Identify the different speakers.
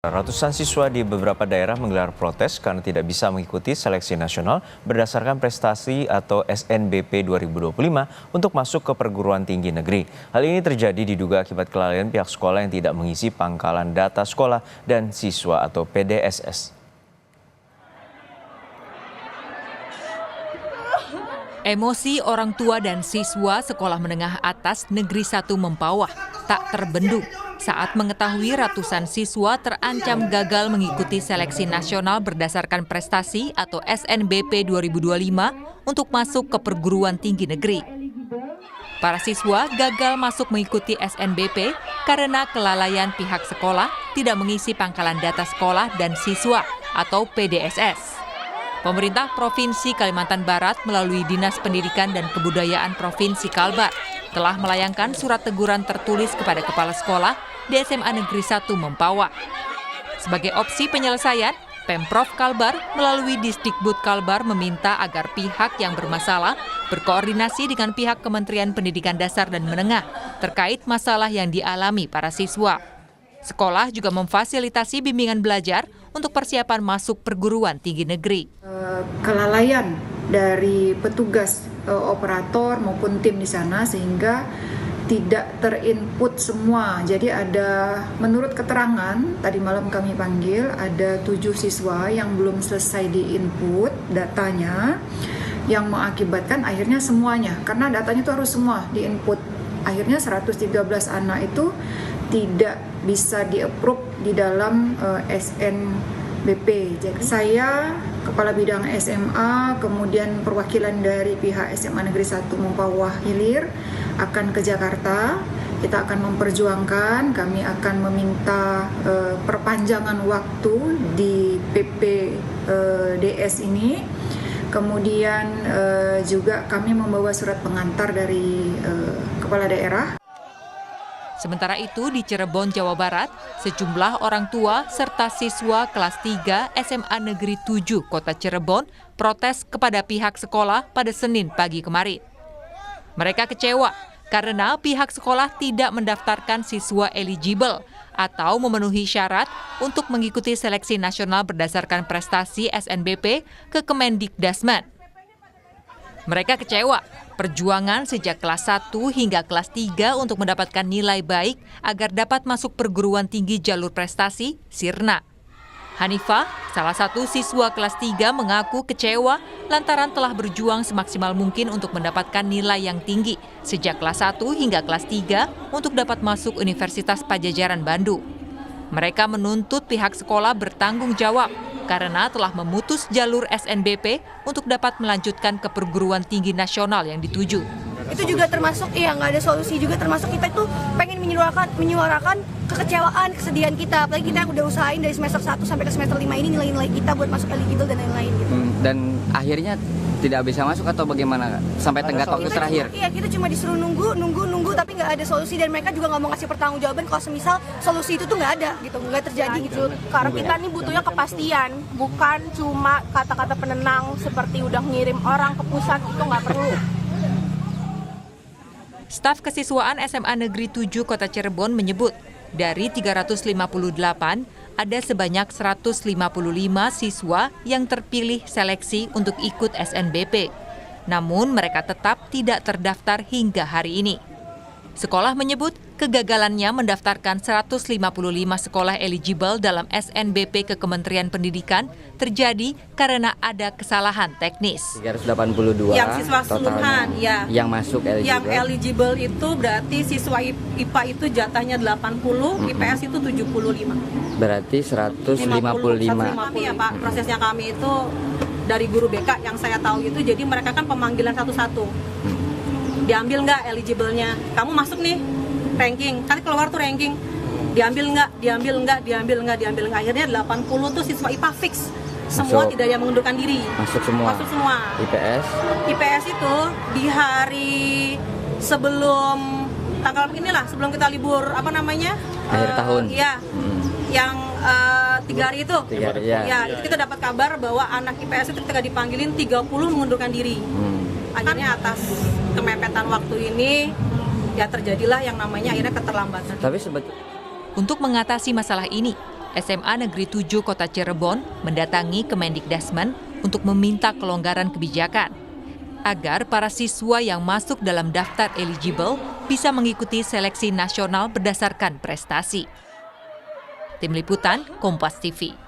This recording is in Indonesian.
Speaker 1: Ratusan siswa di beberapa daerah menggelar protes karena tidak bisa mengikuti seleksi nasional berdasarkan prestasi atau SNBP 2025 untuk masuk ke perguruan tinggi negeri. Hal ini terjadi diduga akibat kelalaian pihak sekolah yang tidak mengisi pangkalan data sekolah dan siswa atau PDSS.
Speaker 2: Emosi orang tua dan siswa sekolah menengah atas Negeri 1 Mempawah tak terbendung saat mengetahui ratusan siswa terancam gagal mengikuti seleksi nasional berdasarkan prestasi atau SNBP 2025 untuk masuk ke perguruan tinggi negeri. Para siswa gagal masuk mengikuti SNBP karena kelalaian pihak sekolah tidak mengisi pangkalan data sekolah dan siswa atau PDSS. Pemerintah Provinsi Kalimantan Barat melalui Dinas Pendidikan dan Kebudayaan Provinsi Kalbar telah melayangkan surat teguran tertulis kepada kepala sekolah di SMA Negeri 1 Mempawah. Sebagai opsi penyelesaian, Pemprov Kalbar melalui Disdikbud Kalbar meminta agar pihak yang bermasalah berkoordinasi dengan pihak Kementerian Pendidikan Dasar dan Menengah terkait masalah yang dialami para siswa. Sekolah juga memfasilitasi bimbingan belajar untuk persiapan masuk perguruan tinggi negeri.
Speaker 3: Kelalaian dari petugas operator maupun tim di sana sehingga tidak terinput semua. Jadi ada, menurut keterangan tadi malam kami panggil, ada 7 siswa yang belum selesai diinput datanya, yang mengakibatkan akhirnya semuanya, karena datanya itu harus semua diinput. Akhirnya 113 anak itu tidak bisa di-approve di dalam SNBP. Jadi saya, Kepala Bidang SMA, kemudian perwakilan dari pihak SMA Negeri 1 Mempawah Hilir akan ke Jakarta. Kita akan memperjuangkan, kami akan meminta perpanjangan waktu di PPDS ini. Kemudian juga kami membawa surat pengantar dari kepala daerah.
Speaker 2: Sementara itu di Cirebon, Jawa Barat, sejumlah orang tua serta siswa kelas 3 SMA Negeri 7 Kota Cirebon protes kepada pihak sekolah pada Senin pagi kemarin. Mereka kecewa karena pihak sekolah tidak mendaftarkan siswa eligible atau memenuhi syarat untuk mengikuti seleksi nasional berdasarkan prestasi SNBP ke Kemendikdasmen. Mereka kecewa perjuangan sejak kelas 1 hingga kelas 3 untuk mendapatkan nilai baik agar dapat masuk perguruan tinggi jalur prestasi, Sirna. Hanifah, salah satu siswa kelas 3 mengaku kecewa lantaran telah berjuang semaksimal mungkin untuk mendapatkan nilai yang tinggi sejak kelas 1 hingga kelas 3 untuk dapat masuk Universitas Padjadjaran Bandung. Mereka menuntut pihak sekolah bertanggung jawab karena telah memutus jalur SNBP untuk dapat melanjutkan ke perguruan tinggi nasional yang dituju.
Speaker 4: Itu juga termasuk, nggak ada solusi juga, termasuk kita itu pengen menyuarakan kekecewaan, kesedihan kita. Apalagi kita yang udah usahain dari semester 1 sampai ke semester 5 ini nilai-nilai kita buat masuk eligible dan lain-lain gitu.
Speaker 5: Dan akhirnya tidak bisa masuk atau bagaimana? Sampai tenggat waktu terakhir?
Speaker 4: Iya, kita cuma disuruh nunggu, tapi nggak ada solusi dan mereka juga nggak mau ngasih pertanggungjawaban kalau semisal solusi itu tuh nggak ada gitu, nggak terjadi gitu.
Speaker 6: Karena kita nih butuhnya kepastian, bukan cuma kata-kata penenang seperti udah ngirim orang ke pusat, itu nggak perlu.
Speaker 2: Staf Kesiswaan SMA Negeri 7 Kota Cirebon menyebut, dari 358, ada sebanyak 155 siswa yang terpilih seleksi untuk ikut SNBP. Namun mereka tetap tidak terdaftar hingga hari ini. Sekolah menyebut kegagalannya mendaftarkan 155 sekolah eligible dalam SNBP ke Kementerian Pendidikan terjadi karena ada kesalahan teknis.
Speaker 5: 382
Speaker 7: yang siswa keseluruhan, ya.
Speaker 5: Yang masuk eligible.
Speaker 7: Yang eligible itu berarti siswa IPA itu jatahnya 80, IPS itu 75.
Speaker 5: Berarti 155.
Speaker 7: Ya Pak, prosesnya kami itu dari guru BK yang saya tahu itu, jadi mereka kan pemanggilan satu-satu. Diambil nggak eligible-nya? Kamu masuk nih, ranking. Kan keluar tuh ranking. Diambil nggak? Akhirnya 80 tuh siswa IPA fix. Semua tidak ada yang mengundurkan diri.
Speaker 5: Masuk semua.
Speaker 7: IPS itu di hari sebelum tanggal inilah, sebelum kita libur
Speaker 5: akhir tahun.
Speaker 7: Iya. Yang 3 hari itu.
Speaker 5: 3 hari,
Speaker 7: ya. Itu kita dapat kabar bahwa anak IPS itu ketika dipanggilin 30 mengundurkan diri. Akhirnya atas kemepetan waktu ini ya terjadilah yang namanya akhirnya keterlambatan.
Speaker 5: Tapi sebetulnya
Speaker 2: untuk mengatasi masalah ini, SMA Negeri 7 Kota Cirebon mendatangi Kemendikdasmen untuk meminta kelonggaran kebijakan agar para siswa yang masuk dalam daftar eligible bisa mengikuti seleksi nasional berdasarkan prestasi. Tim Liputan, Kompas TV.